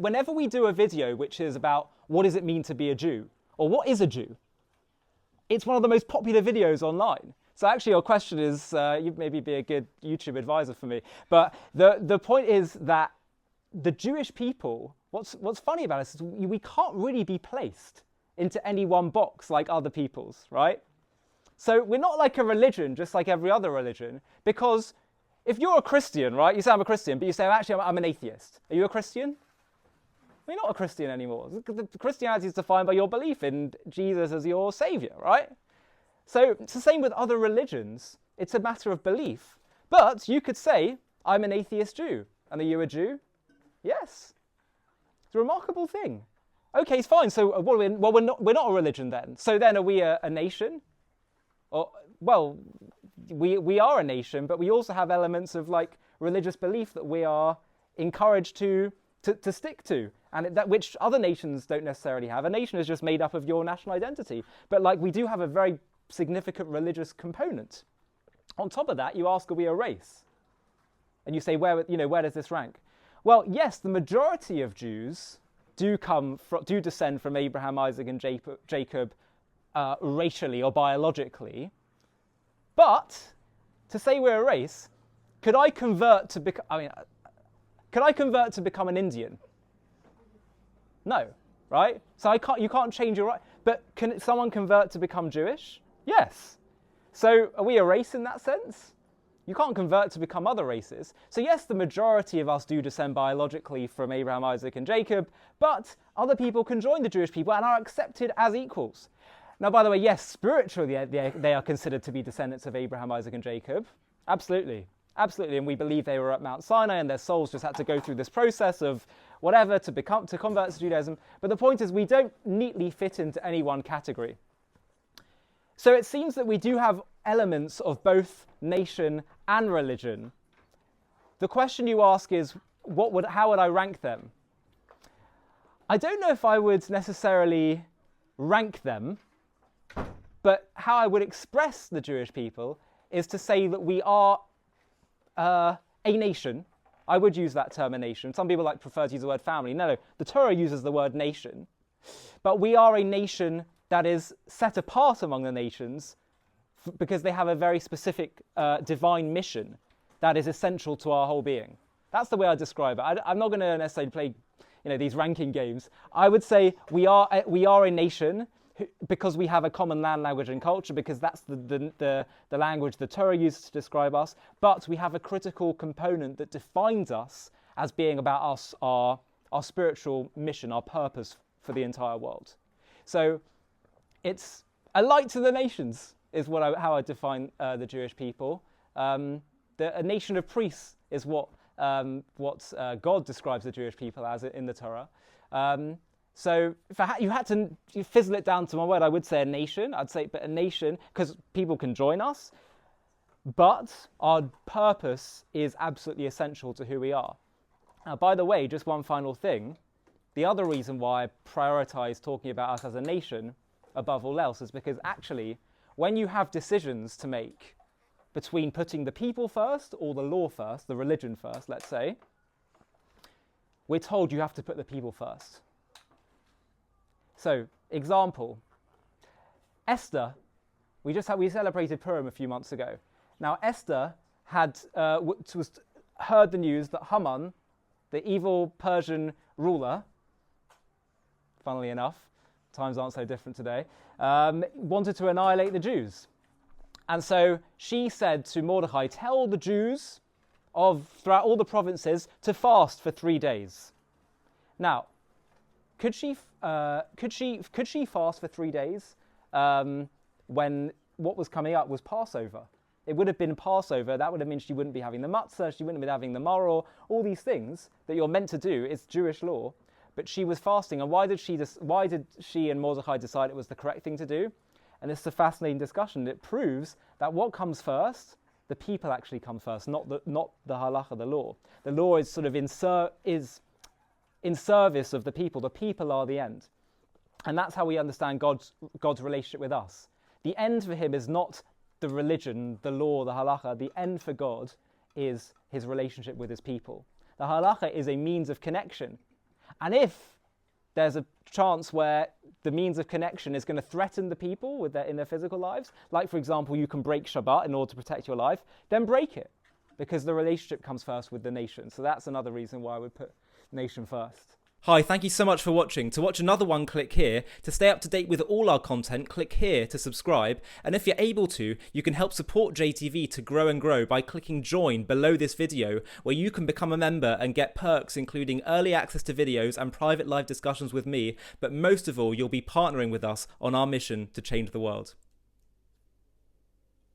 whenever we do a video which is about what does it mean to be a Jew, or what is a Jew, it's one of the most popular videos online. So actually your question is, you'd maybe be a good YouTube advisor for me, but the point is that the Jewish people, what's funny about us is we can't really be placed into any one box like other people's, right? So we're not like a religion, just like every other religion, because if you're a Christian, right, you say I'm a Christian, but you say, actually, I'm an atheist. Are you a Christian? You're not a Christian anymore. Christianity is defined by your belief in Jesus as your savior, right? So it's the same with other religions. It's a matter of belief. But you could say, I'm an atheist Jew. And are you a Jew? Yes. It's a remarkable thing. Okay, it's fine. So we're not a religion then. So then are we a nation? Or, well, we are a nation, but we also have elements of like religious belief that we are encouraged to stick to, and that which other nations don't necessarily have. A nation is just made up of your national identity, but like we do have a very significant religious component. On top of that, you ask, are we a race? And you say, where does this rank? Well, yes, the majority of Jews do descend from Abraham, Isaac, and Jacob racially or biologically. But to say we're a race, could I convert to become an Indian? No, right? So you can't change your right. But can someone convert to become Jewish? Yes. So are we a race in that sense? You can't convert to become other races. So yes, the majority of us do descend biologically from Abraham, Isaac, and Jacob, but other people can join the Jewish people and are accepted as equals. Now, by the way, yes, spiritually they are considered to be descendants of Abraham, Isaac, and Jacob. Absolutely. Absolutely. And we believe they were at Mount Sinai and their souls just had to go through this process of whatever to convert to Judaism. But the point is we don't neatly fit into any one category. So it seems that we do have elements of both nation and religion. The question you ask is, how would I rank them? I don't know if I would necessarily rank them, but how I would express the Jewish people is to say that we are a nation. I would use that term, a nation. Some people prefer to use the word family. No, the Torah uses the word nation. But we are a nation that is set apart among the nations because they have a very specific divine mission that is essential to our whole being. That's the way I describe it. I'm not going to necessarily play these ranking games. I would say we are a nation because we have a common land, language, and culture, because that's the language the Torah uses to describe us, but we have a critical component that defines us as being about us, our spiritual mission, our purpose for the entire world. So it's a light to the nations is how I define the Jewish people. A nation of priests is what God describes the Jewish people as in the Torah. So if you had to fizzle it down to one word, I would say a nation. I'd say but a nation because people can join us, but our purpose is absolutely essential to who we are. Now, by the way, just one final thing. The other reason why I prioritize talking about us as a nation above all else is because actually, when you have decisions to make between putting the people first or the law first, the religion first, let's say, we're told you have to put the people first. So, example, Esther, we celebrated Purim a few months ago. Now, Esther had heard the news that Haman, the evil Persian ruler, funnily enough, times aren't so different today, wanted to annihilate the Jews. And so she said to Mordecai, tell the Jews throughout all the provinces to fast for 3 days. Now, could she fast for 3 days when what was coming up was Passover? It would have been Passover. That would have meant she wouldn't be having the matzah, she wouldn't have been having the maror, all these things that you're meant to do. It's Jewish law. But she was fasting. And why did she and Mordecai decide it was the correct thing to do? And this is a fascinating discussion. It proves that what comes first, the people actually come first, not the halacha, the law. The law is sort of in service of the people. The people are the end. And that's how we understand God's relationship with us. The end for him is not the religion, the law, the halacha. The end for God is his relationship with his people. The halacha is a means of connection. And if there's a chance where the means of connection is going to threaten the people in their physical lives, like for example, you can break Shabbat in order to protect your life, then break it, because the relationship comes first with the nation. So that's another reason why I would put nation first. Hi, thank you so much for watching. To watch another one, click here. To stay up to date with all our content, click here to subscribe. And if you're able to, you can help support JTV to grow and grow by clicking join below this video, where you can become a member and get perks including early access to videos and private live discussions with me. But most of all, you'll be partnering with us on our mission to change the world.